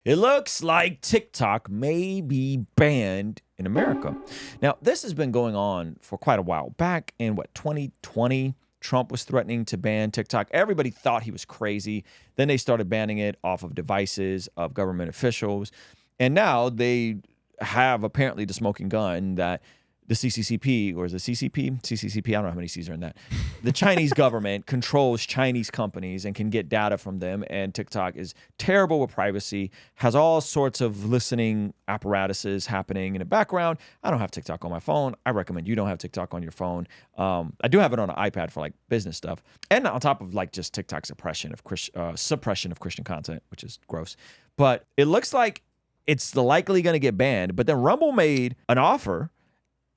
It looks like TikTok may be banned in America. Now, this has been going on for quite a while. Back in, 2020, Trump was threatening to ban TikTok. Everybody thought he was crazy. Then they started banning it off of devices of government officials. And now they have apparently the smoking gun that the CCCP, or is it CCP? CCCP, I don't know how many C's are in that. The Chinese government controls Chinese companies and can get data from them. And TikTok is terrible with privacy, has all sorts of listening apparatuses happening in the background. I don't have TikTok on my phone. I recommend you don't have TikTok on your phone. I do have it on an iPad for like business stuff. And on top of like just TikTok suppression of Christian content, which is gross. But it looks like it's likely going to get banned. But then Rumble made an offer.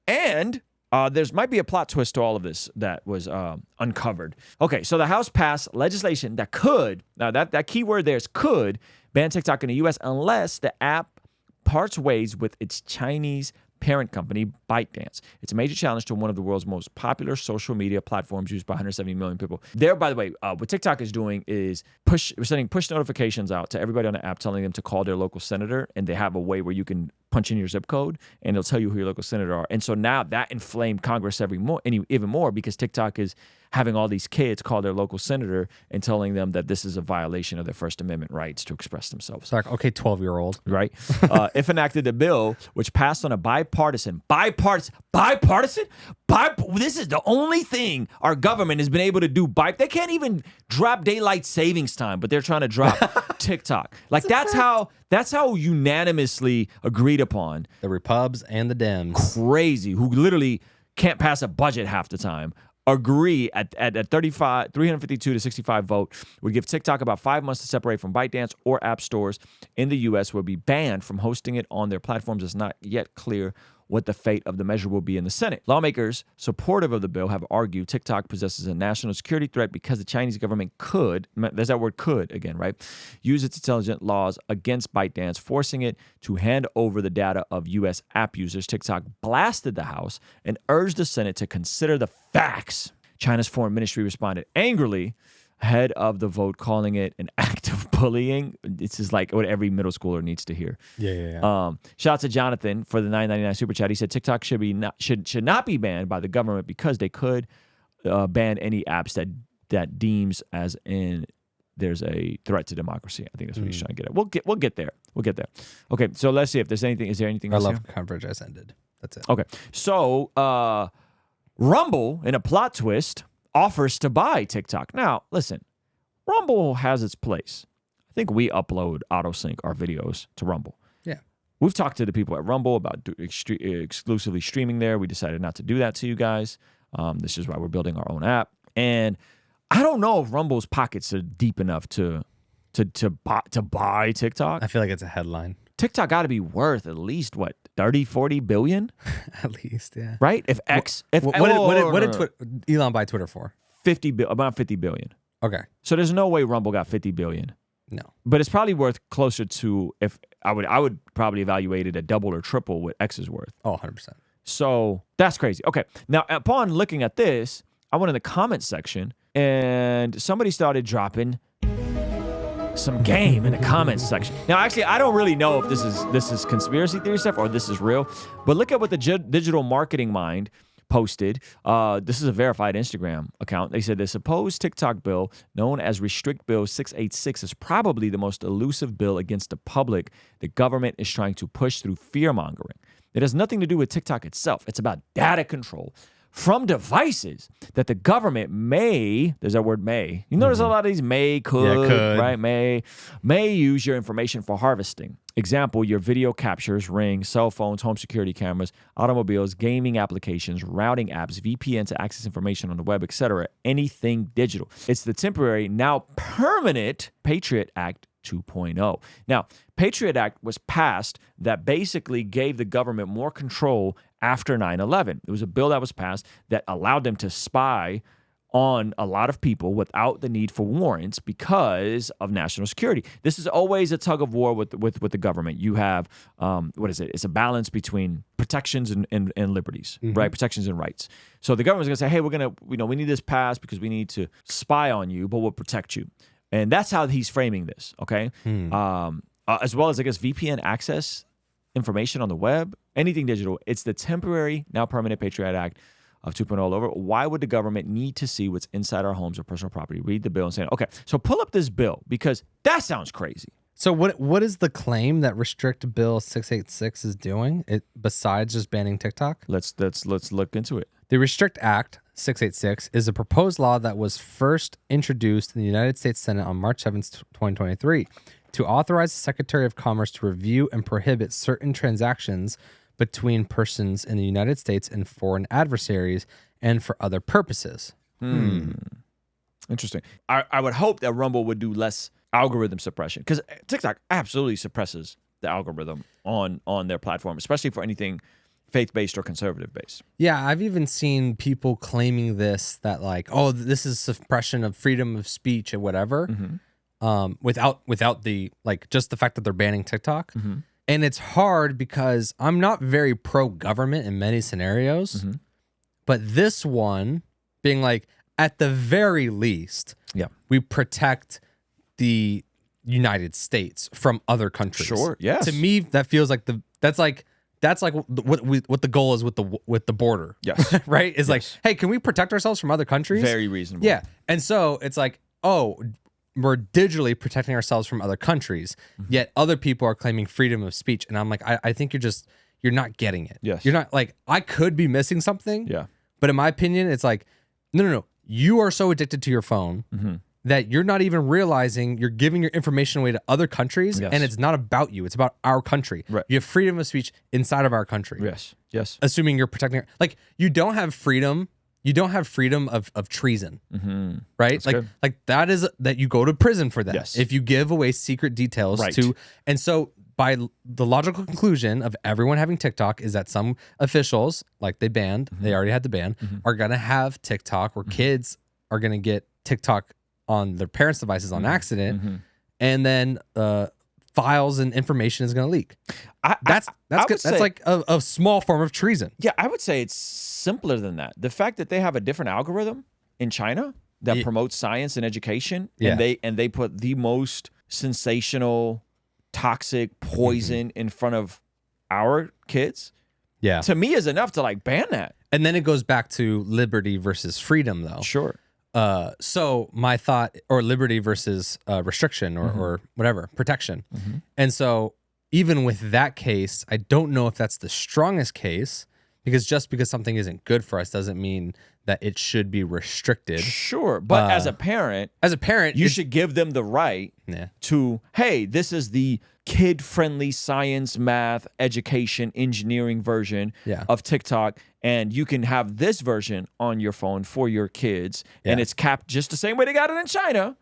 And there's might be a plot twist to all of this that was uncovered. Okay, so the House passed legislation that could, now that key word there is could, ban TikTok in the U.S. unless the app parts ways with its Chinese parent company, ByteDance. It's a major challenge to one of the world's most popular social media platforms used by 170 million people. There, by the way, what TikTok is doing is we're sending push notifications out to everybody on the app telling them to call their local senator, and they have a way where you can punch in your zip code and it'll tell you who your local senator are. And so now that inflamed Congress even more because TikTok is having all these kids call their local senator and telling them that this is a violation of their First Amendment rights to express themselves. It's like, okay, 12-year-old. Right? If enacted, the bill, which passed on a this is the only thing our government has been able to do. They can't even drop daylight savings time, but they're trying to drop TikTok. Like that's how unanimously agreed upon. The Repubs and the Dems. Crazy, who literally can't pass a budget half the time. Agree at 352 to 65 vote would give TikTok about 5 months to separate from ByteDance or app stores in the U.S. will be banned from hosting it on their platforms. It's not yet clear what the fate of the measure will be in the Senate. Lawmakers supportive of the bill have argued TikTok possesses a national security threat because the Chinese government could, there's that word could again, right? Use its intelligent laws against ByteDance, forcing it to hand over the data of U.S. app users. TikTok blasted the House and urged the Senate to consider the facts. China's foreign ministry responded angrily ahead of the vote, calling it an act of bullying. This is like what every middle schooler needs to hear. Yeah. Shout out to Jonathan for the $9.99 super chat. He said TikTok should not be banned by the government because they could ban any apps that deems as in there's a threat to democracy. I think that's what he's trying to get at. We'll get there. Okay, so let's see if there's anything. Is there anything else? Our love coverage has ended. That's it. Okay, so Rumble, in a plot twist, offers to buy TikTok. Now, listen, Rumble has its place. I think we upload auto-sync our videos to Rumble. Yeah. We've talked to the people at Rumble about exclusively streaming there. We decided not to do that to you guys. This is why we're building our own app. And I don't know if Rumble's pockets are deep enough to buy TikTok. I feel like it's a headline. TikTok got to be worth at least, 30, 40 billion? At least, yeah. Right? What did Elon buy Twitter for? About 50 billion. Okay. So there's no way Rumble got 50 billion. No. But it's probably worth closer to, if I would probably evaluate it at double or triple what X is worth. Oh, 100%. So that's crazy. Okay. Now, upon looking at this, I went in the comment section and somebody started dropping some game in the comments section. Now, actually, I don't really know if this is conspiracy theory stuff or this is real, but look at what the Digital Marketing Mind posted. This is a verified Instagram account. They said the supposed TikTok bill, known as Restrict Bill 686, is probably the most elusive bill against the public the government is trying to push through fear-mongering. It has nothing to do with TikTok itself. It's about data control from devices that the government may, there's that word may. You notice a lot of these could, right? May use your information for harvesting. Example, your video captures, rings, cell phones, home security cameras, automobiles, gaming applications, routing apps, VPN to access information on the web, etc. Anything digital. It's the temporary, now permanent Patriot Act 2.0. Now, Patriot Act was passed that basically gave the government more control after 9/11. It was a bill that was passed that allowed them to spy on a lot of people without the need for warrants because of national security. This is always a tug of war with the government. You have, It's a balance between protections and liberties, right? Protections and rights. So the government's going to say, hey, we need this passed because we need to spy on you, but we'll protect you. And that's how he's framing this, okay? as well as, I guess, VPN access information on the web, anything digital. It's the temporary, now permanent Patriot Act of 2.0 all over. Why would the government need to see what's inside our homes or personal property? Read the bill and say, okay, so pull up this bill because that sounds crazy. So what is the claim that Restrict Bill 686 is doing besides just banning TikTok? Let's look into it. The Restrict Act 686 is a proposed law that was first introduced in the United States Senate on March 7th, 2023, to authorize the Secretary of Commerce to review and prohibit certain transactions between persons in the United States and foreign adversaries and for other purposes. Interesting. I would hope that Rumble would do less algorithm suppression, because TikTok absolutely suppresses the algorithm on their platform, especially for anything faith-based or conservative-based. Yeah, I've even seen people claiming this, that like, oh, this is suppression of freedom of speech or whatever, without the, like, just the fact that they're banning TikTok. And it's hard because I'm not very pro-government in many scenarios, but this one being like, at the very least, we protect the United States from other countries. Sure, yes. To me, that feels like that's like what the goal is with the border. Yes. Right? Is like, hey, can we protect ourselves from other countries? Very reasonable. Yeah. And so it's like, oh, we're digitally protecting ourselves from other countries, yet other people are claiming freedom of speech. And I'm like, I think you're not getting it. Yes. You're not, like, I could be missing something. Yeah. But in my opinion, it's like, no. You are so addicted to your phone that you're not even realizing you're giving your information away to other countries, and it's not about you. It's about our country. Right. You have freedom of speech inside of our country. Yes. Assuming you're protecting, like, you don't have freedom. You don't have freedom of treason, right? That's good. Like that is that you go to prison for that. Yes. If you give away secret details to, and so by the logical conclusion of everyone having TikTok is that some officials, like they banned, they already had to ban, are gonna have TikTok, or kids are gonna get TikTok on their parents' devices on accident, and then files and information is gonna leak. That's like a small form of treason. Yeah, I would say it's simpler than that. The fact that they have a different algorithm in China that promotes science and education, and they put the most sensational, toxic poison in front of our kids, to me is enough to like ban that. And then it goes back to liberty versus freedom, though. Sure. So my thought, or liberty versus restriction, or whatever, protection. And so even with that case, I don't know if that's the strongest case, because just because something isn't good for us doesn't mean that it should be restricted. Sure. But as a parent, you should give them the right to, hey, this is the kid-friendly science, math, education, engineering version of TikTok, and you can have this version on your phone for your kids, and it's capped just the same way they got it in China.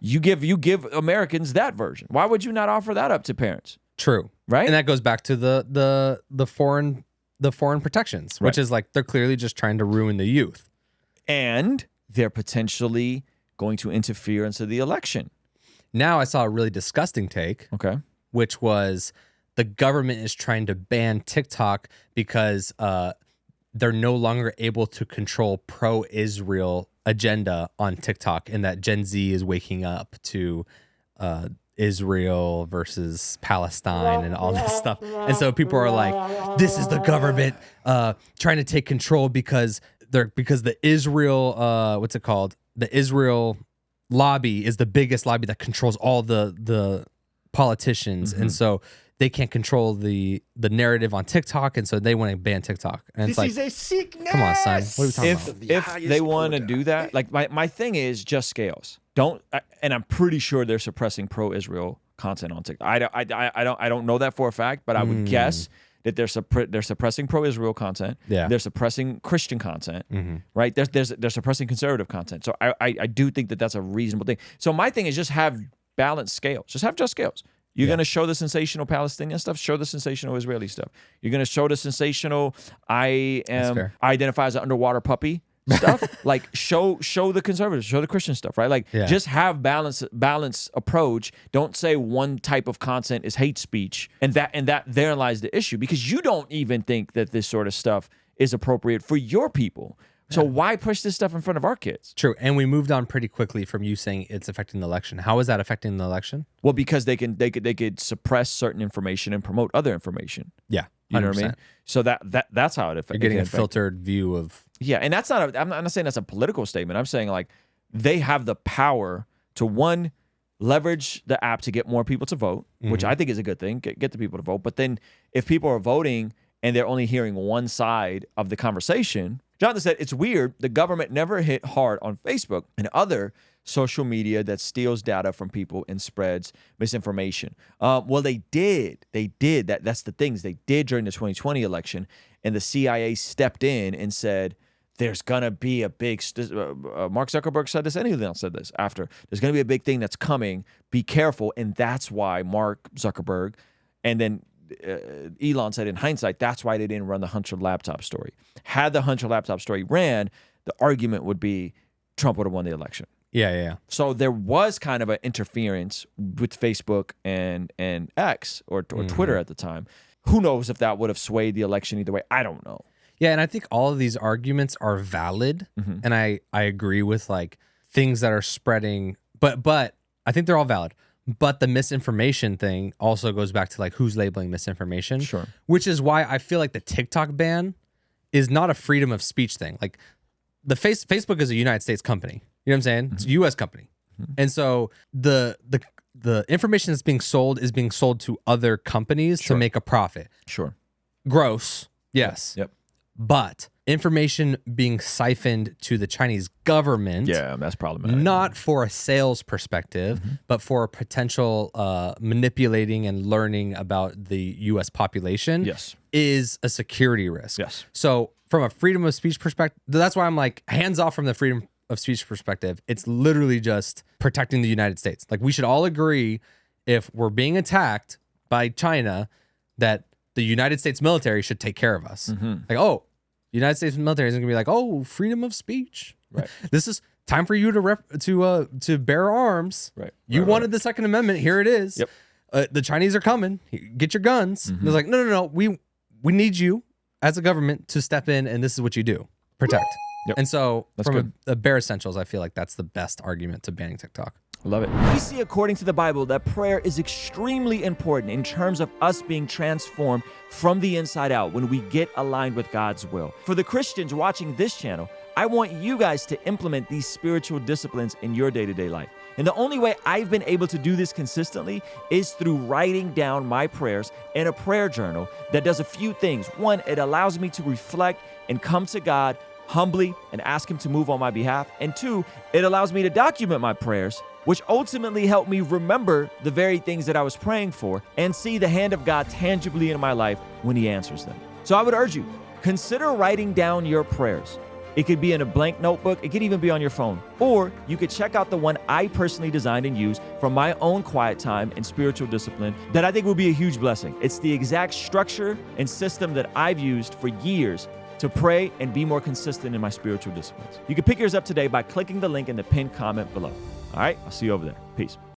You give Americans that version. Why would you not offer that up to parents? True. Right? And that goes back to the foreign protections, which is like they're clearly just trying to ruin the youth. And they're potentially going to interfere into the election. Now I saw a really disgusting take. Okay. Which was the government is trying to ban TikTok because they're no longer able to control pro-Israel agenda on TikTok, and that Gen Z is waking up to Israel versus Palestine and all this stuff. And so people are like, this is the government trying to take control because the Israel, what's it called? The Israel lobby is the biggest lobby that controls all the politicians, and so they can't control the narrative on TikTok, and so they want to ban TikTok. And it's is a sickness. Come on, son. What are we talking about? If they want to do that, like my thing is just scales. And I'm pretty sure they're suppressing pro-Israel content on TikTok. I don't know that for a fact, but I would guess that they're suppressing pro-Israel content. They're suppressing Christian content, right? They're suppressing conservative content. So I do think that that's a reasonable thing. So my thing is just have balanced scales. Just have just scales. You're going to show the sensational Palestinian stuff, show the sensational Israeli stuff. You're going to show the sensational I identify as an underwater puppy stuff. Like show the conservatives, show the Christian stuff, right? Like just have balance approach. Don't say one type of content is hate speech, and that therein lies the issue, because you don't even think that this sort of stuff is appropriate for your people. So why push this stuff in front of our kids? True. And we moved on pretty quickly from you saying it's affecting the election. How is that affecting the election? Well, because they could suppress certain information and promote other information. Yeah. 100%. You know what I mean? So that's how it affects. You're getting a filtered view of. Yeah, and that's not. I'm not saying that's a political statement. I'm saying like they have the power to, one, leverage the app to get more people to vote, which I think is a good thing. Get the people to vote. But then if people are voting and they're only hearing one side of the conversation, Jonathan said it's weird. The government never hit hard on Facebook and other social media that steals data from people and spreads misinformation. Well, they did. They did. That's the things they did during the 2020 election. And the CIA stepped in and said, there's going to be a big, Mark Zuckerberg said this, anyone else said this after, there's going to be a big thing that's coming. Be careful. And that's why Mark Zuckerberg and then Elon said in hindsight, that's why they didn't run the Hunter laptop story. Had the Hunter laptop story ran, the argument would be Trump would have won the election. Yeah. So there was kind of an interference with Facebook and X or Twitter at the time. Who knows if that would have swayed the election either way? I don't know. Yeah, and I think all of these arguments are valid, and I agree with like things that are spreading, but I think they're all valid. But the misinformation thing also goes back to like who's labeling misinformation. Sure. Which is why I feel like the TikTok ban is not a freedom of speech thing. Like Facebook is a United States company. You know what I'm saying? It's a US company. And so the information that's being sold is being sold to other companies to make a profit. Sure. Gross. Yes. Yep. But information being siphoned to the Chinese government, Yeah, that's problematic. not for a sales perspective, but for a potential manipulating and learning about the U.S. population, Yes. is a security risk. Yes. So from a freedom of speech perspective, that's why I'm like hands off from the freedom of speech perspective. It's literally just protecting the United States. Like we should all agree, if we're being attacked by China, that the United States military should take care of us. Like, oh, the United States military isn't gonna be like, oh, freedom of speech. Right. This is time for you to bear arms. Right. You wanted the Second Amendment. Here it is. Yep. The Chinese are coming. Get your guns. It's like, no. We need you as a government to step in, and this is what you do: protect. Yep. And so, That's from a bare essentials, I feel like that's the best argument to banning TikTok. Love it. We see according to the Bible that prayer is extremely important in terms of us being transformed from the inside out when we get aligned with God's will. For the Christians watching this channel, I want you guys to implement these spiritual disciplines in your day-to-day life. And the only way I've been able to do this consistently is through writing down my prayers in a prayer journal that does a few things. One, it allows me to reflect and come to God humbly and ask Him to move on my behalf. And two, it allows me to document my prayers, which ultimately help me remember the very things that I was praying for and see the hand of God tangibly in my life when He answers them. So I would urge you, consider writing down your prayers. It could be in a blank notebook. It could even be on your phone. Or you could check out the one I personally designed and used from my own quiet time and spiritual discipline that I think will be a huge blessing. It's the exact structure and system that I've used for years to pray and be more consistent in my spiritual disciplines. You can pick yours up today by clicking the link in the pinned comment below. All right, I'll see you over there. Peace.